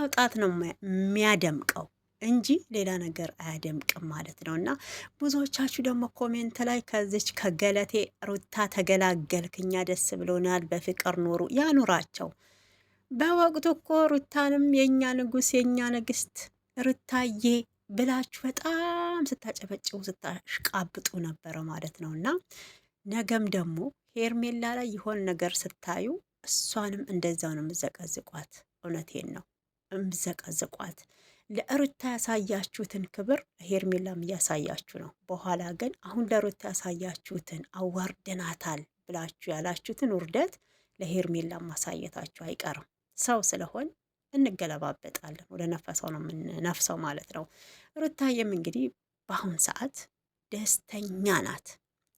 ማውጣት ነው የሚያደምቀው እንጂ ሌላ ነገር አያደምቅም ማለት ነው። እና ብዙዎቻችሁ ደግሞ ኮሜንት ላይ ከዚች ከገለቴ ሩታ ተገላገልክ፣ እኛ ደስ ብሎናል፣ በፍቅር ኖሩ። ያኑራቸው። በወቅቱ እኮ ሩታንም የእኛ ንጉስ የእኛ ንግስት ሩታዬ ብላችሁ በጣም ስታጨበጭቡ ስታሽቃብጡ ነበረ ማለት ነው። እና ነገም ደግሞ ሄርሜላ ላይ የሆን ነገር ስታዩ እሷንም እንደዛው ነው የምዘቀዝቋት። እውነቴን ነው የምዘቀዝቋት። ለሩታ ያሳያችሁትን ክብር ሄርሜላም እያሳያችሁ ነው። በኋላ ግን አሁን ለሩታ ያሳያችሁትን አዋርደናታል ብላችሁ ያላችሁትን ውርደት ለሄርሜላም ማሳየታችሁ አይቀርም። ሰው ስለሆን እንገለባበጣለን። ወደ ነፈሰው ነው የምንነፍሰው ማለት ነው። ሩታዬም እንግዲህ በአሁን ሰዓት ደስተኛ ናት።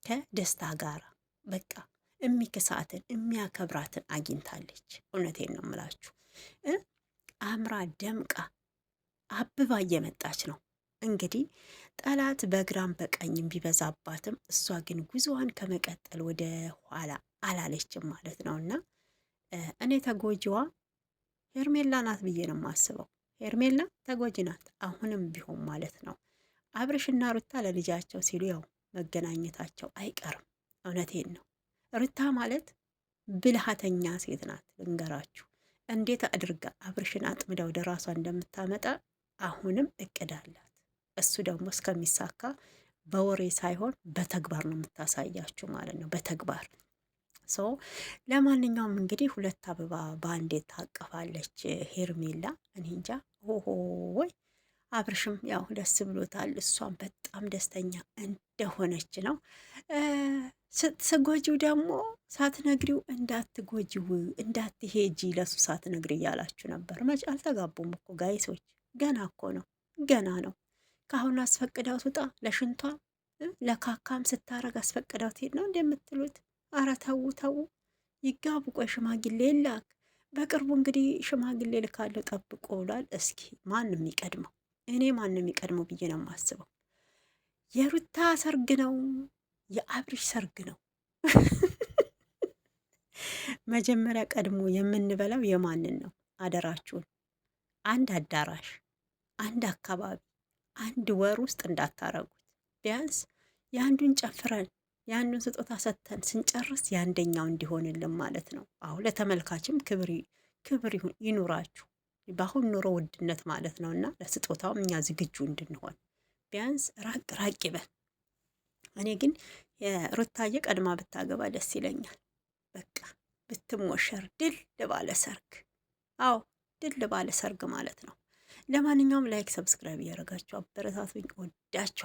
ከደስታ ጋር በቃ የሚክሳትን የሚያከብራትን አግኝታለች። እውነቴን ነው የምላችሁ። አምራ ደምቃ አብባ እየመጣች ነው። እንግዲህ ጠላት በግራም በቀኝም ቢበዛባትም እሷ ግን ጉዞዋን ከመቀጠል ወደ ኋላ አላለችም ማለት ነው። እና እኔ ተጎጂዋ ሄርሜላ ናት ብዬ ነው የማስበው። ሄርሜላ ተጎጂ ናት አሁንም ቢሆን ማለት ነው። አብርሽና ሩታ ለልጃቸው ሲሉ ያው መገናኘታቸው አይቀርም። እውነቴን ነው። ሩታ ማለት ብልሃተኛ ሴት ናት። ልንገራችሁ እንዴት አድርጋ አብርሽን አጥምዳ ወደ ራሷ እንደምታመጣ አሁንም እቅድ አላት። እሱ ደግሞ እስከሚሳካ በወሬ ሳይሆን በተግባር ነው የምታሳያችሁ ማለት ነው። በተግባር ሰው ለማንኛውም እንግዲህ ሁለት አበባ በአንዴ ታቀፋለች ሄርሜላ። እኔ እንጃ ወይ አብርሽም ያው ደስ ብሎታል፣ እሷም በጣም ደስተኛ እንደሆነች ነው። ስትጎጂው ደግሞ ሳትነግሪው እንዳትጎጂው እንዳትሄጂ ለሱ ሳትነግሪ እያላችሁ ነበር። መች አልተጋቡም እኮ ጋይሶች፣ ገና እኮ ነው፣ ገና ነው። ከአሁኑ አስፈቅዳው ትውጣ ለሽንቷ ለካካም ስታረግ አስፈቅዳው ትሄድ ነው እንደምትሉት? አረ ተው ተው፣ ይጋቡ። ቆይ ሽማግሌ ላክ በቅርቡ እንግዲህ ሽማግሌ ልካለው ጠብቆ ብሏል። እስኪ ማንም የሚቀድመው? እኔ ማንም የሚቀድመው ብዬ ነው የማስበው። የሩታ ሰርግ ነው የአብርሽ ሰርግ ነው? መጀመሪያ ቀድሞ የምንበላው የማንን ነው? አደራችሁን። አንድ አዳራሽ፣ አንድ አካባቢ፣ አንድ ወር ውስጥ እንዳታረጉት። ቢያንስ የአንዱን ጨፍረን የአንዱን ስጦታ ሰጥተን ስንጨርስ የአንደኛው እንዲሆንልን ማለት ነው። አሁን ለተመልካችም ክብር ይኑራችሁ። በአሁን ኑሮ ውድነት ማለት ነው። እና ለስጦታውም እኛ ዝግጁ እንድንሆን ቢያንስ ራቅ ራቅ ይበል። እኔ ግን ሩታዬ ቀድማ ብታገባ ደስ ይለኛል። በቃ ብትሞሸር ድል ባለ ሰርግ። አዎ ድል ባለ ሰርግ ማለት ነው። ለማንኛውም ላይክ፣ ሰብስክራይብ እያደረጋችሁ አበረታቱኝ። ወዳችኋል።